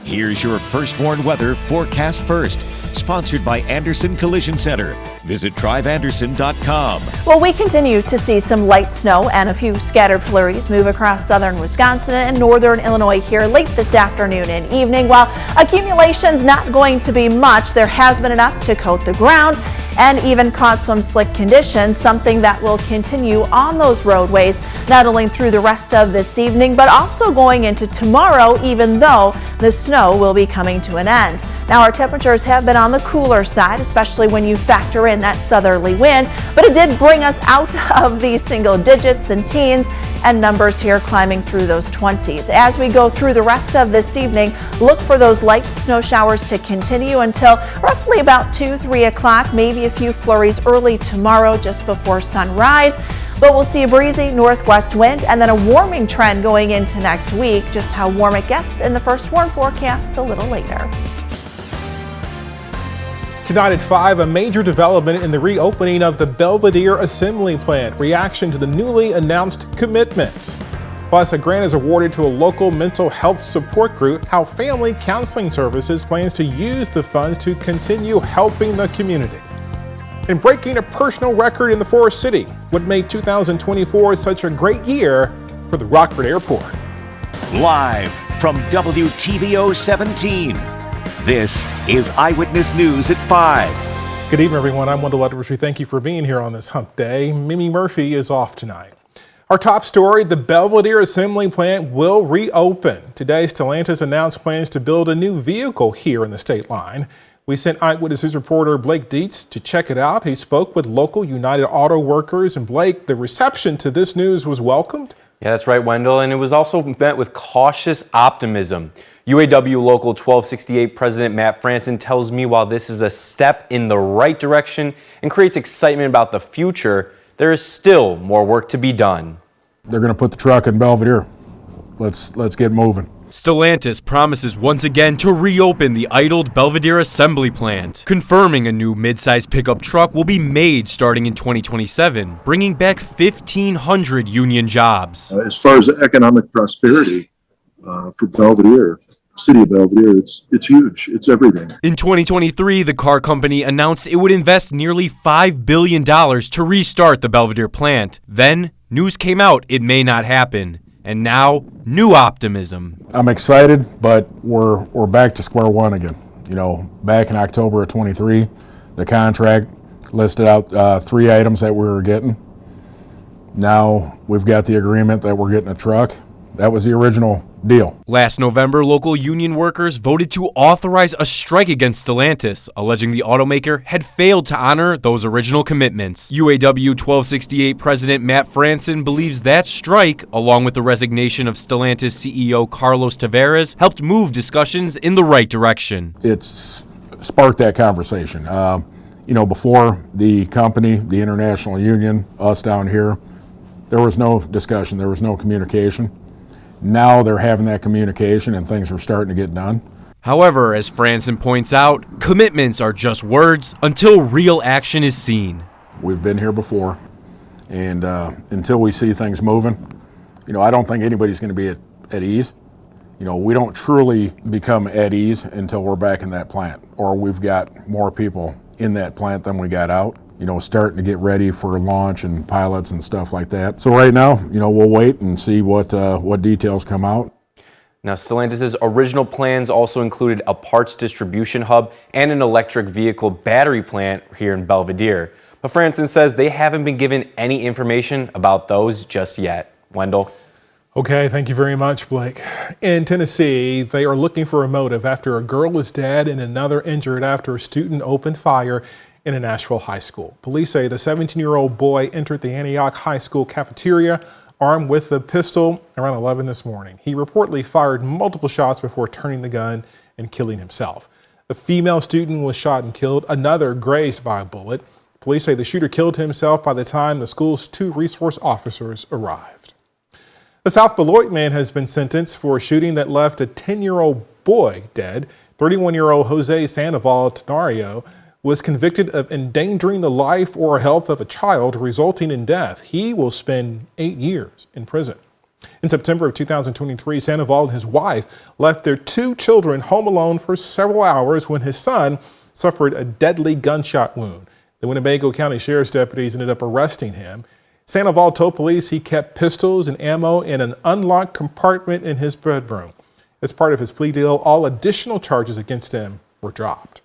Here's your First Warn Weather Forecast First, sponsored by Anderson Collision Center. Visit driveanderson.com. Well, we continue to see some light snow and a few scattered flurries move across southern Wisconsin and northern Illinois here late this afternoon and evening. While accumulation's not going to be much, there has been enough to coat the ground and even cause some slick conditions, something that will continue on those roadways not only through the rest of this evening, but also going into tomorrow, even though the snow will be coming to an end. Now, our temperatures have been on the cooler side, especially when you factor in that southerly wind, but it did bring us out of the single digits and teens, and numbers here climbing through those 20s. As we go through the rest of this evening, look for those light snow showers to continue until roughly about 2-3 o'clock, maybe a few flurries early tomorrow just before sunrise. But we'll see a breezy northwest wind and then a warming trend going into next week. Just how warm it gets in the First Warn forecast a little later. Tonight at 5, a major development in the reopening of the Belvidere assembly plant. Reaction to the newly announced commitments. Plus, a grant is awarded to a local mental health support group. How Family Counseling Services plans to use the funds to continue helping the community. And breaking a personal record in the Forest City. What made 2024 such a great year for the Rockford Airport. Live from WTVO 17. This is Eyewitness News at 5. Good evening, everyone. I'm Wendell Edwards. Thank you for being here on this hump day. Mimi Murphy is off tonight. Our top story, the Belvidere assembly plant will reopen. Today, Stellantis announced plans to build a new vehicle here in the state line. We sent Eyewitness reporter Blake Dietz to check it out. He spoke with local United Auto workers. And Blake, the reception to this news was welcomed. Yeah, that's right, Wendell. And it was also met with cautious optimism. UAW Local 1268 President Matt Franson tells me while this is a step in the right direction and creates excitement about the future, there is still more work to be done. They're going to put the truck in Belvidere. Let's get moving. Stellantis promises once again to reopen the idled Belvidere assembly plant, confirming a new midsize pickup truck will be made starting in 2027, bringing back 1,500 union jobs. As far as economic prosperity for Belvidere, city of Belvidere, it's huge. It's everything. In 2023, the car company announced it would invest nearly $5 billion to restart the Belvidere plant. Then, news came out it may not happen. And now, new optimism. I'm excited, but we're back to square one again. You know, back in October of 23, the contract listed out 3 items that we were getting. Now we've got the agreement that we're getting a truck. That was the original deal. Last November, local union workers voted to authorize a strike against Stellantis, alleging the automaker had failed to honor those original commitments. UAW 1268 President Matt Franson believes that strike, along with the resignation of Stellantis CEO Carlos Tavares, helped move discussions in the right direction. It's sparked that conversation. You know, before the company, the international union, us down here, there was no discussion, there was no communication. Now they're having that communication and things are starting to get done. However, as Franson points out, commitments are just words until real action is seen. We've been here before, and until we see things moving, you know, I don't think anybody's going to be at ease. You know, we don't truly become at ease until we're back in that plant, or we've got more people in that plant than we got out. You know, starting to get ready for launch and pilots and stuff like that. So right now, you know, we'll wait and see what details come out. Now, Stellantis' original plans also included a parts distribution hub and an electric vehicle battery plant here in Belvidere. But Franson says they haven't been given any information about those just yet. Wendell. Okay, thank you very much, Blake. In Tennessee, they are looking for a motive after a girl is dead and another injured after a student opened fire in a Nashville high school. Police say the 17-year-old boy entered the Antioch High School cafeteria armed with a pistol around 11 this morning. He reportedly fired multiple shots before turning the gun and killing himself. The female student was shot and killed, another grazed by a bullet. Police say the shooter killed himself by the time the school's 2 resource officers arrived. A South Beloit man has been sentenced for a shooting that left a 10-year-old boy dead. 31-year-old Jose Sandoval Tenario was convicted of endangering the life or health of a child, resulting in death. He will spend 8 years in prison. In September of 2023, Sandoval and his wife left their 2 children home alone for several hours when his son suffered a deadly gunshot wound. The Winnebago County Sheriff's deputies ended up arresting him. Sandoval told police he kept pistols and ammo in an unlocked compartment in his bedroom. As part of his plea deal, all additional charges against him were dropped.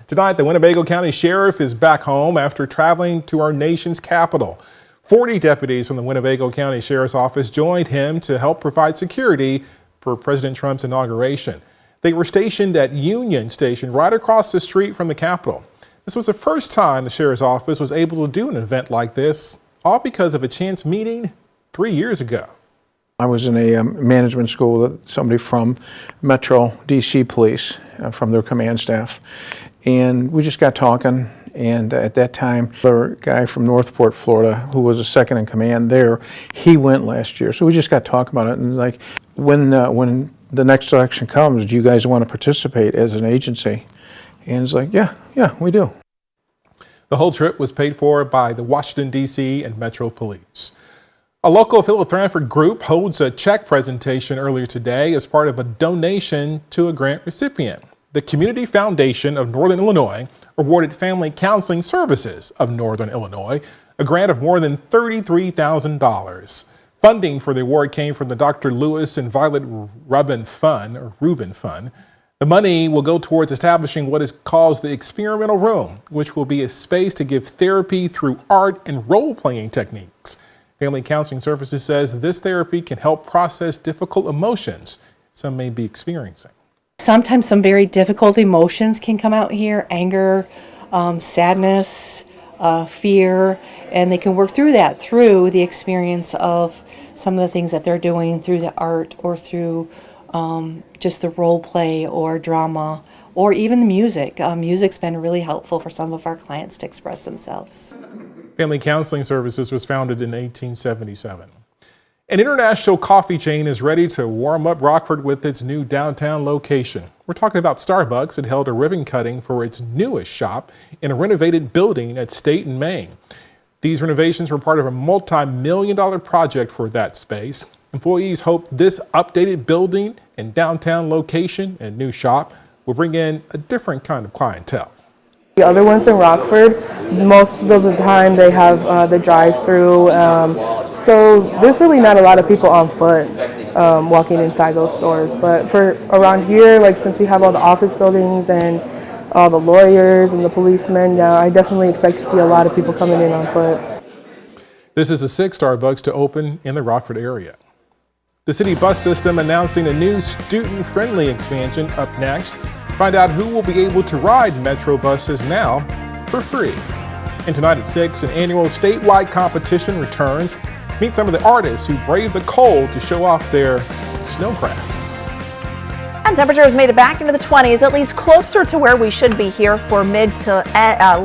Tonight, the Winnebago County Sheriff is back home after traveling to our nation's capital. 40 deputies from the Winnebago County Sheriff's Office joined him to help provide security for President Trump's inauguration. They were stationed at Union Station right across the street from the Capitol. This was the first time the Sheriff's Office was able to do an event like this, all because of a chance meeting 3 years ago. I was in a management school that somebody from Metro DC Police, from their command staff, and we just got talking. And at that time, the guy from Northport, Florida, who was a second in command there, he went last year. So we just got talking about it. And like, when the next election comes, do you guys want to participate as an agency? And it's like, yeah, we do. The whole trip was paid for by the Washington, D.C. and Metro Police. A local philanthropic group holds a check presentation earlier today as part of a donation to a grant recipient. The Community Foundation of Northern Illinois awarded Family Counseling Services of Northern Illinois a grant of more than $33,000. Funding for the award came from the Dr. Lewis and Violet Rubin Fund, or Rubin Fund. The money will go towards establishing what is called the Experimental Room, which will be a space to give therapy through art and role-playing techniques. Family Counseling Services says this therapy can help process difficult emotions some may be experiencing. Sometimes some very difficult emotions can come out here, anger, sadness, fear, and they can work through that through the experience of some of the things that they're doing through the art or through just the role play or drama or even the music. Music's been really helpful for some of our clients to express themselves. Family Counseling Services was founded in 1877. An international coffee chain is ready to warm up Rockford with its new downtown location. We're talking about Starbucks. It held a ribbon cutting for its newest shop in a renovated building at State and Main. These renovations were part of a multi-million-dollar project for that space. Employees hope this updated building and downtown location and new shop will bring in a different kind of clientele. The other ones in Rockford, most of the time they have the drive-through. So there's really not a lot of people on foot walking inside those stores. But for around here, like since we have all the office buildings and all the lawyers and the policemen, I definitely expect to see a lot of people coming in on foot. This is the 6th Starbucks to open in the Rockford area. The city bus system announcing a new student-friendly expansion up next. Find out who will be able to ride Metro buses now for free. And tonight at 6, an annual statewide competition returns. Meet some of the artists who brave the cold to show off their snowcraft. And temperatures made it back into the 20s, at least closer to where we should be here for mid to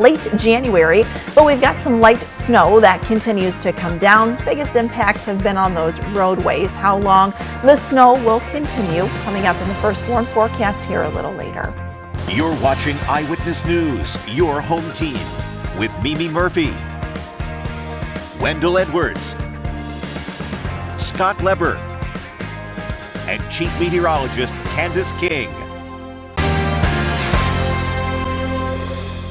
late January. But we've got some light snow that continues to come down. Biggest impacts have been on those roadways. How long the snow will continue coming up in the first warn forecast here a little later. You're watching Eyewitness News, your home team, with Mimi Murphy, Wendell Edwards, Scott Leber, and Chief Meteorologist Candace King.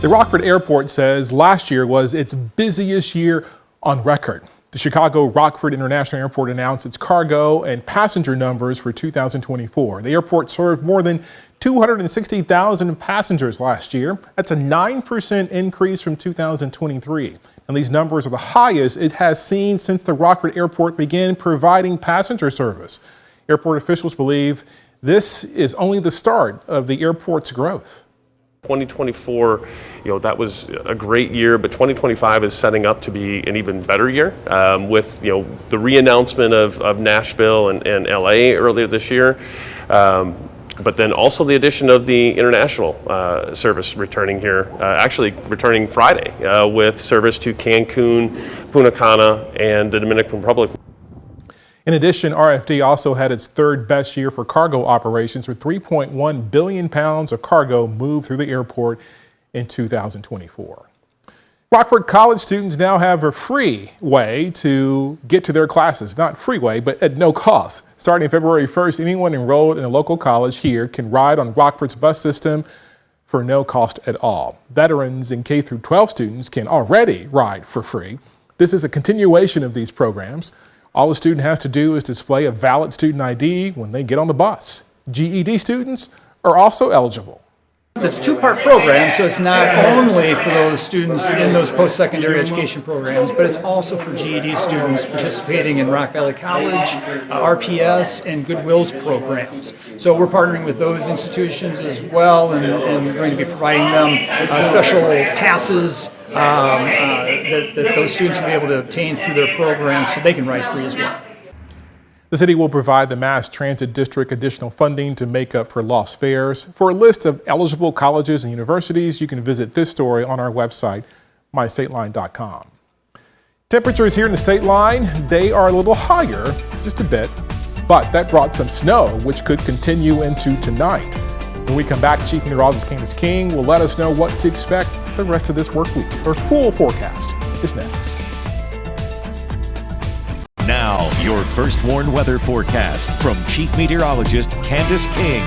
The Rockford Airport says last year was its busiest year on record. The Chicago Rockford International Airport announced its cargo and passenger numbers for 2024. The airport served more than 260,000 passengers last year. That's a 9% increase from 2023. And these numbers are the highest it has seen since the Rockford Airport began providing passenger service. Airport officials believe this is only the start of the airport's growth. 2024, that was a great year, but 2025 is setting up to be an even better year with, the re-announcement of Nashville and LA earlier this year. But then also the addition of the international service returning here, actually returning Friday with service to Cancun, Punta Cana, and the Dominican Republic. In addition, RFD also had its third best year for cargo operations with 3.1 billion pounds of cargo moved through the airport in 2024. Rockford College students now have a free way to get to their classes. Not freeway, but at no cost. Starting February 1st, anyone enrolled in a local college here can ride on Rockford's bus system for no cost at all. Veterans and K-12 students can already ride for free. This is a continuation of these programs. All a student has to do is display a valid student ID when they get on the bus. GED students are also eligible. It's a two-part program, so it's not only for those students in those post-secondary education programs, but it's also for GED students participating in Rock Valley College, RPS, and Goodwill's programs. So we're partnering with those institutions as well, and we're going to be providing them special passes that those students will be able to obtain through their programs so they can ride free as well. The city will provide the Mass Transit District additional funding to make up for lost fares. For a list of eligible colleges and universities, you can visit this story on our website, mystateline.com. Temperatures here in the state line, they are a little higher, just a bit, but that brought some snow, which could continue into tonight. When we come back, Chief Meteorologist Candace King will let us know what to expect the rest of this work week. Our full forecast is next. Now, your first warned weather forecast from Chief Meteorologist Candace King.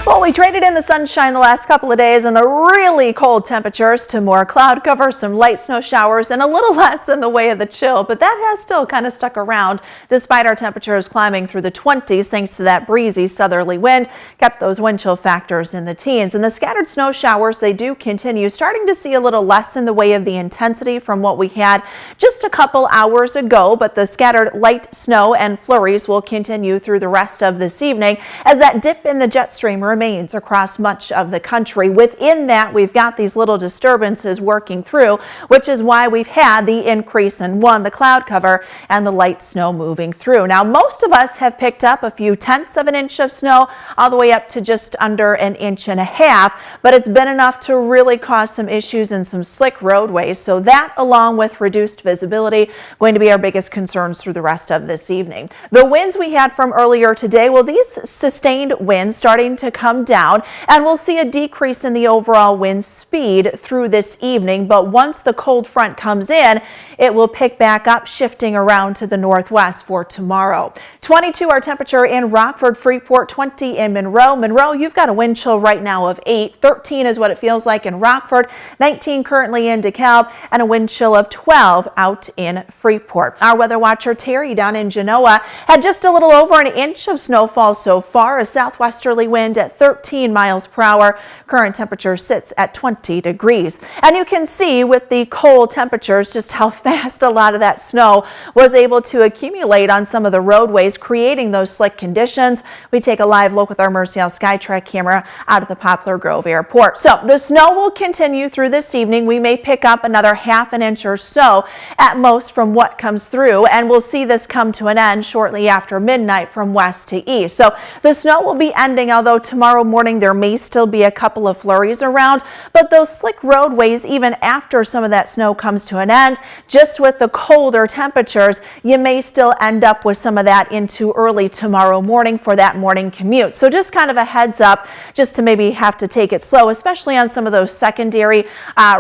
Well, we traded in the sunshine the last couple of days and the really cold temperatures to more cloud cover, some light snow showers, and a little less in the way of the chill. But that has still kind of stuck around despite our temperatures climbing through the 20s thanks to that breezy southerly wind. Kept those wind chill factors in the teens. And the scattered snow showers, they do continue. Starting to see a little less in the way of the intensity from what we had just a couple hours ago. But the scattered light snow and flurries will continue through the rest of this evening as that dip in the jet stream remains across much of the country. Within that, we've got these little disturbances working through, which is why we've had the increase in the cloud cover and the light snow moving through. Now, most of us have picked up a few tenths of an inch of snow, all the way up to just under an inch and a half, but it's been enough to really cause some issues in some slick roadways. So that, along with reduced visibility, going to be our biggest concerns through the rest of this evening. The winds we had from earlier today, well, these sustained winds starting to come down, and we'll see a decrease in the overall wind speed through this evening. But once the cold front comes in, it will pick back up, shifting around to the northwest for tomorrow. 22 our temperature in Rockford, Freeport, 20 in Monroe. Monroe, you've got a wind chill right now of 8. 13 is what it feels like in Rockford, 19 currently in DeKalb, and a wind chill of 12 out in Freeport. Our weather watcher Terry down in Genoa had just a little over an inch of snowfall so far, a southwesterly wind at 13 miles per hour. Current temperature sits at 20 degrees. And you can see with the cold temperatures just how fast a lot of that snow was able to accumulate on some of the roadways, creating those slick conditions. We take a live look with our Mercial Skytrack camera out at the Poplar Grove Airport. So the snow will continue through this evening. We may pick up another half an inch or so at most from what comes through, and we'll see this come to an end shortly after midnight from west to east. So the snow will be ending, although tomorrow morning there may still be a couple of flurries around, but those slick roadways, even after some of that snow comes to an end, just with the colder temperatures, you may still end up with some of that into early tomorrow morning for that morning commute. So just kind of a heads up, just to maybe have to take it slow, especially on some of those secondary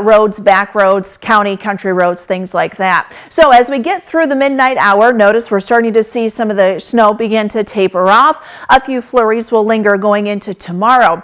roads, back roads, county, country roads, things like that. So as we get through the midnight hour, notice we're starting to see some of the snow begin to taper off. A few flurries will linger going into tomorrow.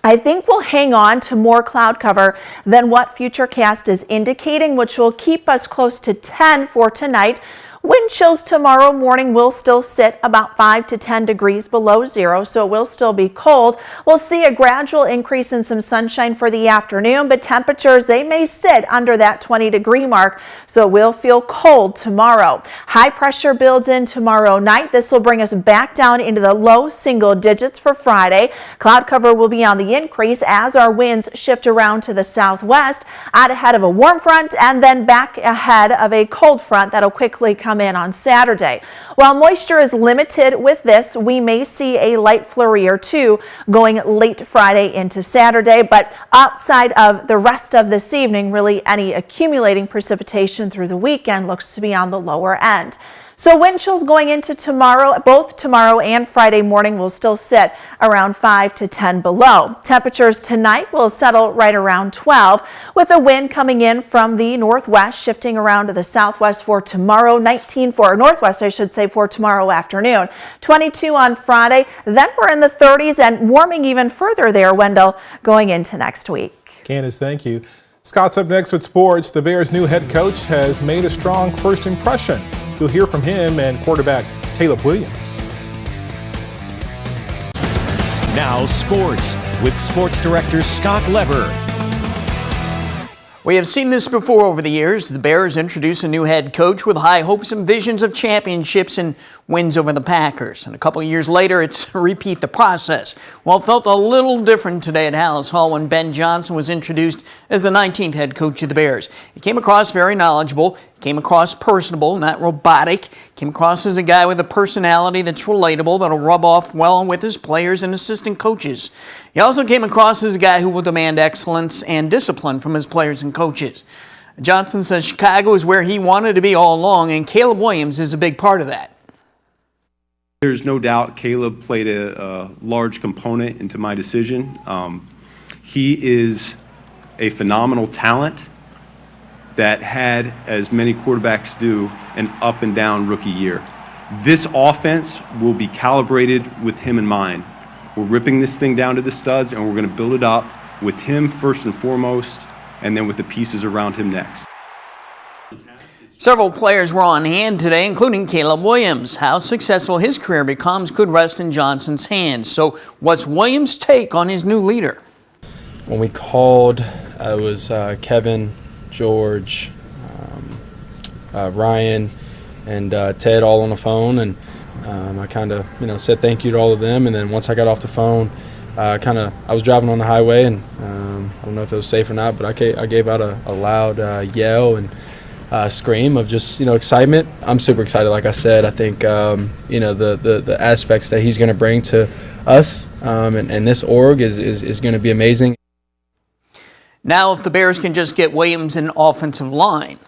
I think we'll hang on to more cloud cover than what Futurecast is indicating, which will keep us close to 10 for tonight. Wind chills tomorrow morning will still sit about 5 to 10 degrees below zero, so it will still be cold. We'll see a gradual increase in some sunshine for the afternoon, but temperatures, they may sit under that 20-degree mark, so it will feel cold tomorrow. High pressure builds in tomorrow night. This will bring us back down into the low single digits for Friday. Cloud cover will be on the increase as our winds shift around to the southwest, out ahead of a warm front and then back ahead of a cold front that'll quickly come in on Saturday. While moisture is limited with this, we may see a light flurry or two going late Friday into Saturday, but outside of the rest of this evening, really any accumulating precipitation through the weekend looks to be on the lower end. So wind chills going into tomorrow, both tomorrow and Friday morning will still sit around 5 to 10 below. Temperatures tonight will settle right around 12 with the wind coming in from the northwest, shifting around to the southwest for tomorrow, 19 for northwest, I should say, for tomorrow afternoon, 22 on Friday. Then we're in the 30s and warming even further there, Wendell, going into next week. Candace, thank you. Scott's up next with sports. The Bears' new head coach has made a strong first impression. You'll hear from him and quarterback Caleb Williams. Now sports with sports director Scott Lever. We have seen this before over the years. The Bears introduce a new head coach with high hopes and visions of championships and wins over the Packers. And a couple of years later, it's repeat the process. Well, it felt a little different today at Hallis Hall when Ben Johnson was introduced as the 19th head coach of the Bears. He came across very knowledgeable, came across personable, not robotic, came across as a guy with a personality that's relatable, that'll rub off well with his players and assistant coaches. He also came across as a guy who will demand excellence and discipline from his players and coaches. Johnson says Chicago is where he wanted to be all along, and Caleb Williams is a big part of that. There's no doubt Caleb played a large component into my decision. He is a phenomenal talent that had, as many quarterbacks do, an up and down rookie year. This offense will be calibrated with him in mind. We're ripping this thing down to the studs, and we're going to build it up with him first and foremost, and then with the pieces around him next. Several players were on hand today, including Caleb Williams. How successful his career becomes could rest in Johnson's hands. So what's Williams' take on his new leader? When we called, it was Kevin, George, Ryan, and Ted all on the phone, and I kind of said thank you to all of them. And then once I got off the phone, I was driving on the highway, and I don't know if it was safe or not, but I gave out a loud yell and scream of just excitement. I'm super excited. Like I said, I think the aspects that he's going to bring to us and this org is going to be amazing. Now, if the Bears can just get Williams an offensive line.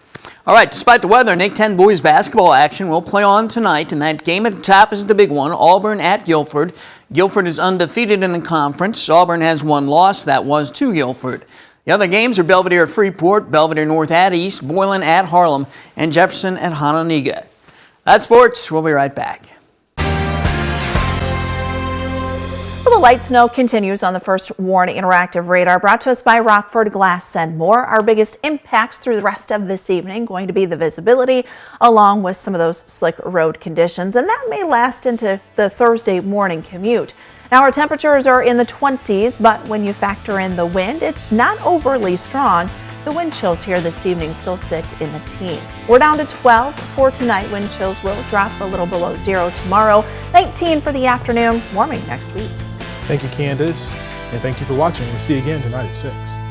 All right, despite the weather, Nick 10 boys basketball action will play on tonight, and that game at the top is the big one, Auburn at Guilford. Guilford is undefeated in the conference. Auburn has one loss. That was to Guilford. The other games are Belvidere at Freeport, Belvidere North at East, Boylan at Harlem, and Jefferson at Hononegah. That's sports. We'll be right back. Well, the light snow continues on the First Warn Interactive Radar, brought to us by Rockford Glass and More. Our biggest impacts through the rest of this evening going to be the visibility, along with some of those slick road conditions, and that may last into the Thursday morning commute. Now, our temperatures are in the 20s, but when you factor in the wind, it's not overly strong. The wind chills here this evening still sit in the teens. We're down to 12 for tonight. Wind chills will drop a little below zero tomorrow. 19 for the afternoon, warming next week. Thank you, Candace, and thank you for watching. We'll see you again tonight at 6.